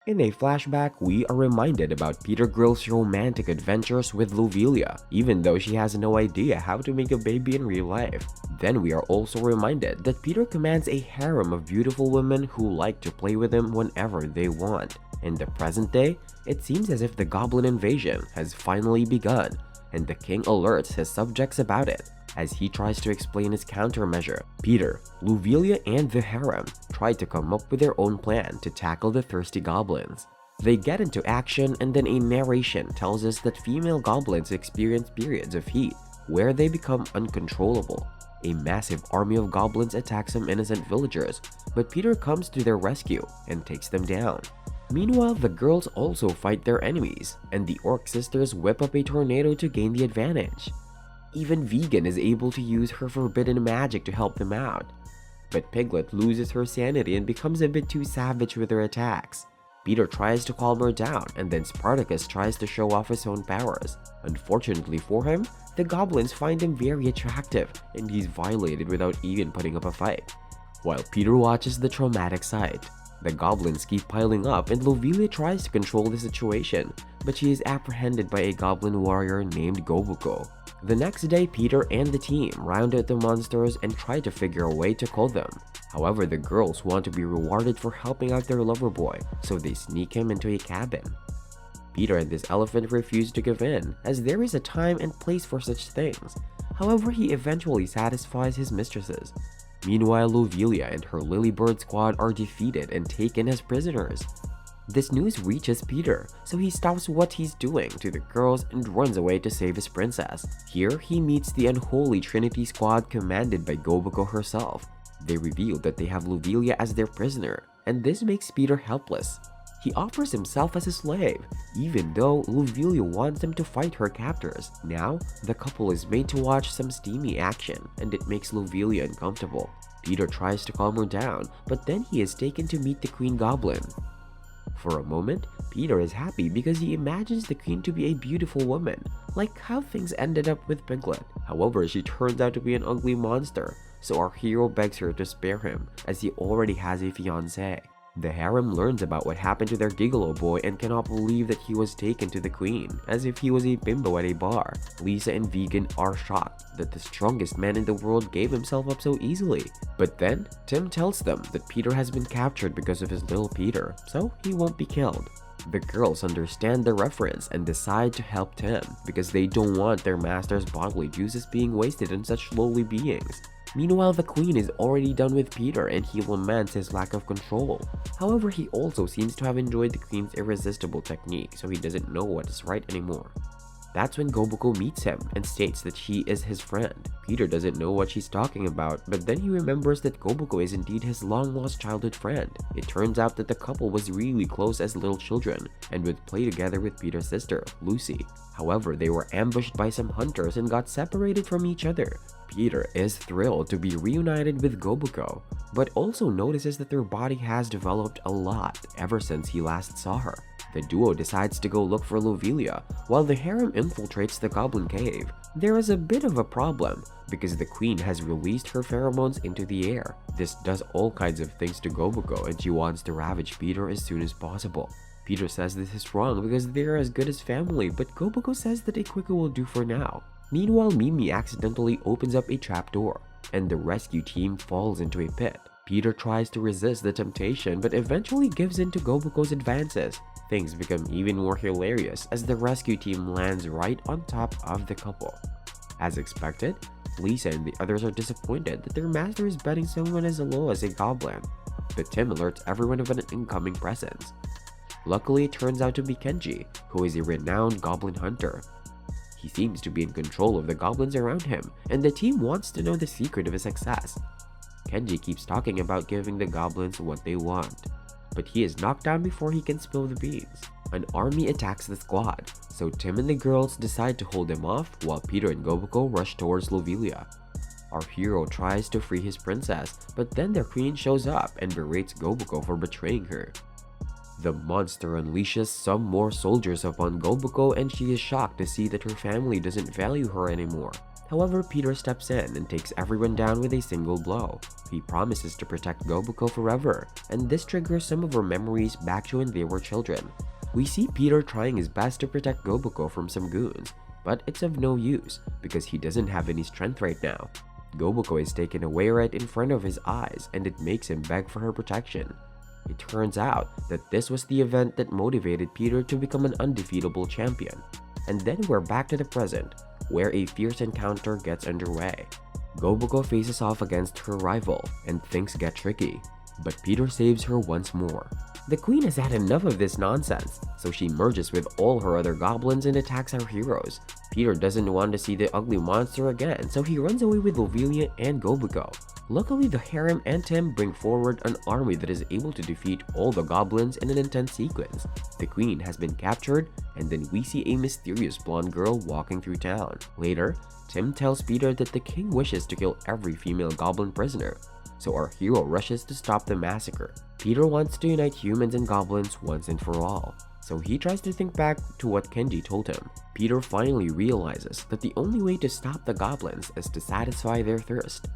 In a flashback, we are reminded about Peter Grill's romantic adventures with Lovelia, even though she has no idea how to make a baby in real life. Then we are also reminded that Peter commands a harem of beautiful women who like to play with him whenever they want. In the present day, it seems as if the goblin invasion has finally begun, and the king alerts his subjects about it. As he tries to explain his countermeasure, Peter, Lovelia, and the harem try to come up with their own plan to tackle the thirsty goblins. They get into action, and then a narration tells us that female goblins experience periods of heat where they become uncontrollable. A massive army of goblins attacks some innocent villagers, but Peter comes to their rescue and takes them down. Meanwhile, the girls also fight their enemies, and the orc sisters whip up a tornado to gain the advantage. Even Vegan is able to use her forbidden magic to help them out. But Piglet loses her sanity and becomes a bit too savage with her attacks. Peter tries to calm her down, and then Spartacus tries to show off his own powers. Unfortunately for him, the goblins find him very attractive, and he's violated without even putting up a fight. While Peter watches the traumatic sight, the goblins keep piling up, and Lovelia tries to control the situation, but she is apprehended by a goblin warrior named Goboko. The next day, Peter and the team round out the monsters and try to figure a way to kill them. However, the girls want to be rewarded for helping out their lover boy, so they sneak him into a cabin. Peter and this elephant refuse to give in, as there is a time and place for such things. However, he eventually satisfies his mistresses. Meanwhile, Lovelia and her Lilybird squad are defeated and taken as prisoners. This news reaches Peter, so he stops what he's doing to the girls and runs away to save his princess. Here, he meets the unholy Trinity squad commanded by Goboko herself. They reveal that they have Lovelia as their prisoner, and this makes Peter helpless. He offers himself as a slave, even though Lovelia wants him to fight her captors. Now, the couple is made to watch some steamy action, and it makes Lovelia uncomfortable. Peter tries to calm her down, but then he is taken to meet the Queen Goblin. For a moment, Peter is happy because he imagines the queen to be a beautiful woman, like how things ended up with Piglet. However, she turns out to be an ugly monster, so our hero begs her to spare him as he already has a fiancée. The harem learns about what happened to their gigolo boy and cannot believe that he was taken to the queen, as if he was a bimbo at a bar. Lisa and Vegan are shocked that the strongest man in the world gave himself up so easily. But then, Tim tells them that Peter has been captured because of his little Peter, so he won't be killed. The girls understand the reference and decide to help Tim because they don't want their master's bodily juices being wasted on such lowly beings. Meanwhile, the queen is already done with Peter and he laments his lack of control. However, he also seems to have enjoyed the queen's irresistible technique, so he doesn't know what is right anymore. That's when Goboko meets him and states that she is his friend. Peter doesn't know what she's talking about, but then he remembers that Goboko is indeed his long-lost childhood friend. It turns out that the couple was really close as little children and would play together with Peter's sister, Lucy. However, they were ambushed by some hunters and got separated from each other. Peter is thrilled to be reunited with Goboko, but also notices that their body has developed a lot ever since he last saw her. The duo decides to go look for Lovelia, while the harem infiltrates the goblin cave. There is a bit of a problem, because the queen has released her pheromones into the air. This does all kinds of things to Goboko, and she wants to ravage Peter as soon as possible. Peter says this is wrong because they are as good as family, but Goboko says that a quicker will do for now. Meanwhile, Mimi accidentally opens up a trapdoor, and the rescue team falls into a pit. Peter tries to resist the temptation, but eventually gives in to Goboko's advances. Things become even more hilarious as the rescue team lands right on top of the couple. As expected, Lisa and the others are disappointed that their master is betting someone as low as a goblin, but Tim alerts everyone of an incoming presence. Luckily, it turns out to be Kenji, who is a renowned goblin hunter. He seems to be in control of the goblins around him, and the team wants to know the secret of his success. Kenji keeps talking about giving the goblins what they want, but he is knocked down before he can spill the beans. An army attacks the squad, so Tim and the girls decide to hold them off while Peter and Goboko rush towards Lovelia. Our hero tries to free his princess, but then their queen shows up and berates Goboko for betraying her. The monster unleashes some more soldiers upon Goboko, and she is shocked to see that her family doesn't value her anymore. However, Peter steps in and takes everyone down with a single blow. He promises to protect Goboko forever, and this triggers some of her memories back to when they were children. We see Peter trying his best to protect Goboko from some goons, but it's of no use because he doesn't have any strength right now. Goboko is taken away right in front of his eyes, and it makes him beg for her protection. It turns out that this was the event that motivated Peter to become an undefeatable champion. And then we're back to the present, where a fierce encounter gets underway. Goboko faces off against her rival, and things get tricky, but Peter saves her once more. The queen has had enough of this nonsense, so she merges with all her other goblins and attacks our heroes. Peter doesn't want to see the ugly monster again, so he runs away with Lovelia and Goboko. Luckily, the Harem and Tim bring forward an army that is able to defeat all the goblins in an intense sequence. The queen has been captured, and then we see a mysterious blonde girl walking through town. Later, Tim tells Peter that the king wishes to kill every female goblin prisoner, so our hero rushes to stop the massacre. Peter wants to unite humans and goblins once and for all, so he tries to think back to what Kenji told him. Peter finally realizes that the only way to stop the goblins is to satisfy their thirst,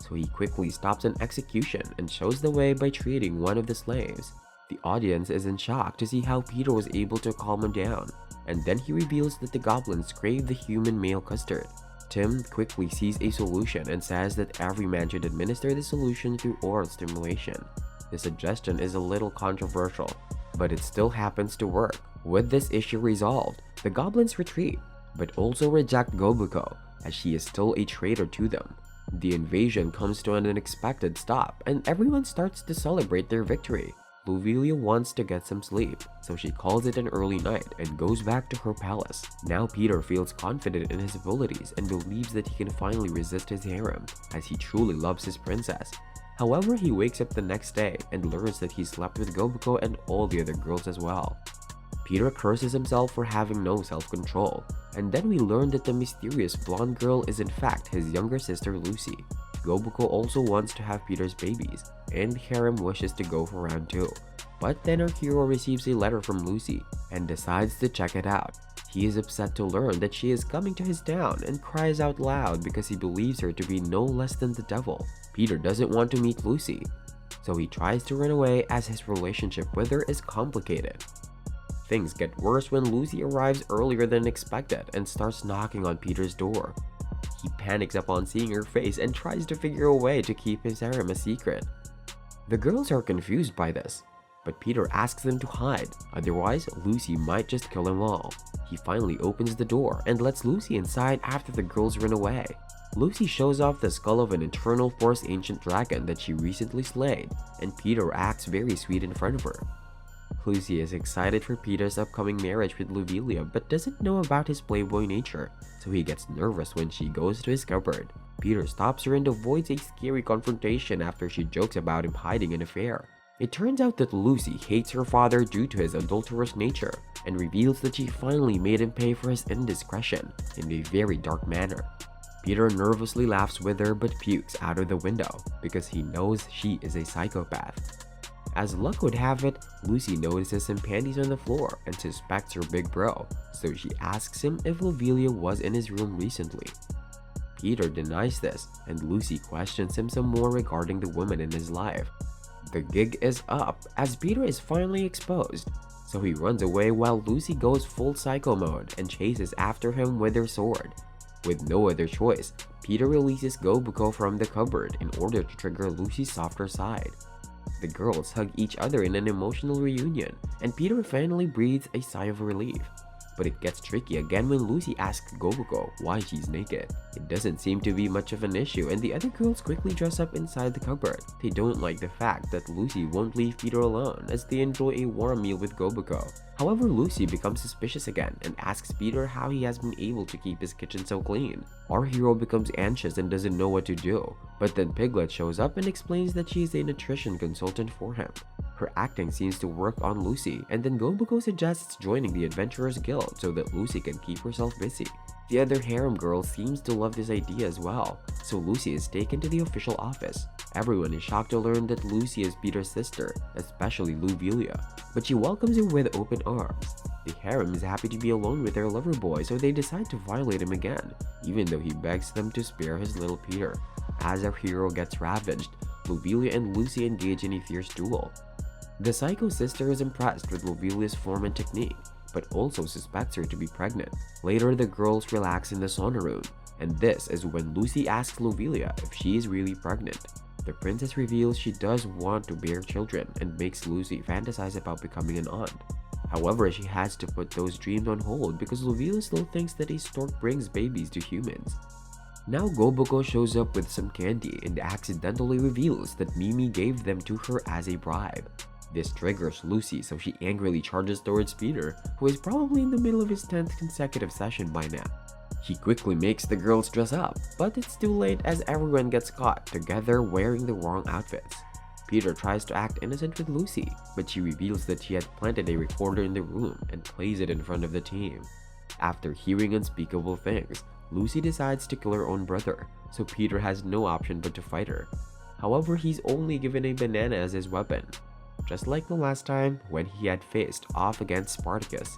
so he quickly stops an execution and shows the way by treating one of the slaves. The audience is in shock to see how Peter was able to calm him down, and then he reveals that the goblins crave the human male custard. Tim quickly sees a solution and says that every man should administer the solution through oral stimulation. The suggestion is a little controversial, but it still happens to work. With this issue resolved, the goblins retreat, but also reject Goboko, as she is still a traitor to them. The invasion comes to an unexpected stop, and everyone starts to celebrate their victory. Lovelia wants to get some sleep, so she calls it an early night and goes back to her palace. Now Peter feels confident in his abilities and believes that he can finally resist his harem, as he truly loves his princess. However, he wakes up the next day and learns that he slept with Goboko and all the other girls as well. Peter curses himself for having no self-control, and then we learn that the mysterious blonde girl is in fact his younger sister Lucy. Goboko also wants to have Peter's babies, and Harem wishes to go for round 2. But then our hero receives a letter from Lucy and decides to check it out. He is upset to learn that she is coming to his town and cries out loud because he believes her to be no less than the devil. Peter doesn't want to meet Lucy, so he tries to run away as his relationship with her is complicated. Things get worse when Lucy arrives earlier than expected and starts knocking on Peter's door. He panics upon seeing her face and tries to figure a way to keep his harem a secret. The girls are confused by this, but Peter asks them to hide, otherwise Lucy might just kill them all. He finally opens the door and lets Lucy inside after the girls run away. Lucy shows off the skull of an eternal force ancient dragon that she recently slayed, and Peter acts very sweet in front of her. Lucy is excited for Peter's upcoming marriage with Lovelia but doesn't know about his playboy nature, so he gets nervous when she goes to his cupboard. Peter stops her and avoids a scary confrontation after she jokes about him hiding an affair. It turns out that Lucy hates her father due to his adulterous nature, and reveals that she finally made him pay for his indiscretion in a very dark manner. Peter nervously laughs with her but pukes out of the window because he knows she is a psychopath. As luck would have it, Lucy notices some panties on the floor and suspects her big bro, so she asks him if Lovelia was in his room recently. Peter denies this, and Lucy questions him some more regarding the women in his life. The gig is up as Peter is finally exposed, so he runs away while Lucy goes full psycho mode and chases after him with her sword. With no other choice, Peter releases Goboko from the cupboard in order to trigger Lucy's softer side. The girls hug each other in an emotional reunion, and Peter finally breathes a sigh of relief. But it gets tricky again when Lucy asks Goboko why she's naked. It doesn't seem to be much of an issue, and the other girls quickly dress up inside the cupboard. They don't like the fact that Lucy won't leave Peter alone as they enjoy a warm meal with Goboko. However, Lucy becomes suspicious again and asks Peter how he has been able to keep his kitchen so clean. Our hero becomes anxious and doesn't know what to do, but then Piglet shows up and explains that she is a nutrition consultant for him. Her acting seems to work on Lucy, and then Goboko suggests joining the Adventurers Guild so that Lucy can keep herself busy. The other harem girl seems to love this idea as well, so Lucy is taken to the official office. Everyone is shocked to learn that Lucy is Peter's sister, especially Lovelia, but she welcomes her with open arms. The harem is happy to be alone with their lover boy, so they decide to violate him again, even though he begs them to spare his little Peter. As our hero gets ravaged, Lovelia and Lucy engage in a fierce duel. The psycho sister is impressed with Lovelia's form and technique, but also suspects her to be pregnant. Later, the girls relax in the sauna room, and this is when Lucy asks Lovelia if she is really pregnant. The princess reveals she does want to bear children and makes Lucy fantasize about becoming an aunt. However, she has to put those dreams on hold because Lovelia still thinks that a stork brings babies to humans. Now Goboko shows up with some candy and accidentally reveals that Mimi gave them to her as a bribe. This triggers Lucy, so she angrily charges towards Peter, who is probably in the middle of his 10th consecutive session by now. She quickly makes the girls dress up, but it's too late as everyone gets caught together wearing the wrong outfits. Peter tries to act innocent with Lucy, but she reveals that she had planted a recorder in the room and plays it in front of the team. After hearing unspeakable things, Lucy decides to kill her own brother, so Peter has no option but to fight her. However, he's only given a banana as his weapon, just like the last time when he had faced off against Spartacus.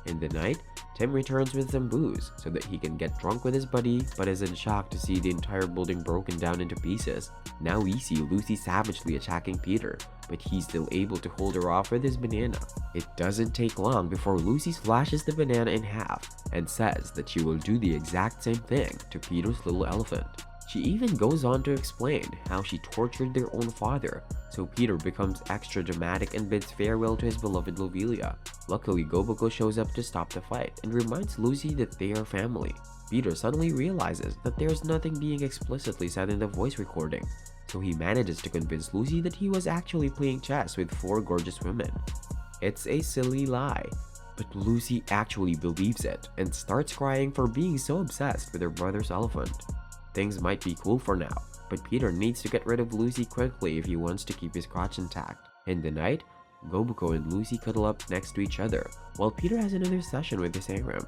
In the night, Tim returns with some booze so that he can get drunk with his buddy, but is in shock to see the entire building broken down into pieces. Now we see Lucy savagely attacking Peter, but he's still able to hold her off with his banana. It doesn't take long before Lucy slashes the banana in half and says that she will do the exact same thing to Peter's little elephant. She even goes on to explain how she tortured their own father, so Peter becomes extra dramatic and bids farewell to his beloved Lovelia. Luckily, Goboko shows up to stop the fight and reminds Lucy that they are family. Peter suddenly realizes that there's nothing being explicitly said in the voice recording, so he manages to convince Lucy that he was actually playing chess with 4 gorgeous women. It's a silly lie, but Lucy actually believes it and starts crying for being so obsessed with her brother's elephant. Things might be cool for now, but Peter needs to get rid of Lucy quickly if he wants to keep his crotch intact. In the night, Goboko and Lucy cuddle up next to each other, while Peter has another session with his harem.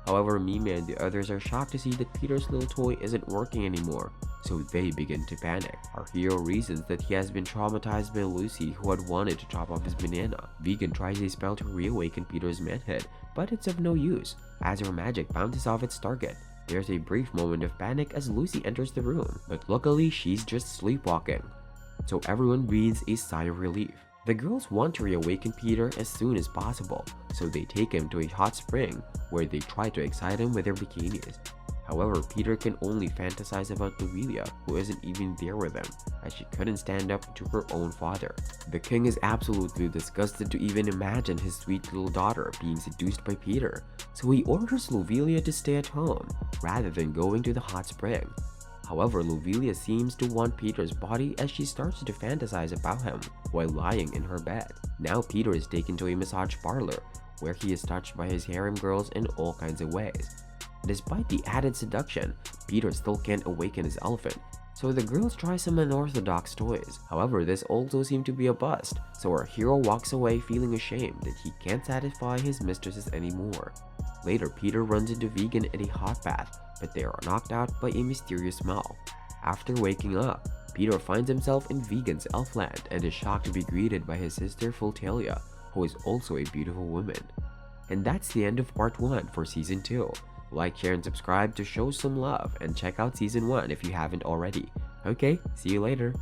However, Mimi and the others are shocked to see that Peter's little toy isn't working anymore, so they begin to panic. Our hero reasons that he has been traumatized by Lucy, who had wanted to chop off his banana. Vegan tries a spell to reawaken Peter's manhood, but it's of no use, as her magic bounces off its target. There's a brief moment of panic as Lucy enters the room, but luckily she's just sleepwalking, so everyone breathes a sigh of relief. The girls want to reawaken Peter as soon as possible, so they take him to a hot spring where they try to excite him with their bikinis. However, Peter can only fantasize about Lovelia, who isn't even there with him, as she couldn't stand up to her own father. The king is absolutely disgusted to even imagine his sweet little daughter being seduced by Peter, so he orders Lovelia to stay at home rather than going to the hot spring. However, Lovelia seems to want Peter's body as she starts to fantasize about him while lying in her bed. Now Peter is taken to a massage parlor, where he is touched by his harem girls in all kinds of ways. Despite the added seduction, Peter still can't awaken his elephant, so the girls try some unorthodox toys. However, this also seemed to be a bust, so our hero walks away feeling ashamed that he can't satisfy his mistresses anymore. Later, Peter runs into Vegan in a hot bath, but they are knocked out by a mysterious smell. After waking up, Peter finds himself in Vegan's elfland and is shocked to be greeted by his sister Fultalia, who is also a beautiful woman. And that's the end of part 1 for season 2. Like, share, and subscribe to show some love, and check out season 1 if you haven't already. Okay, see you later.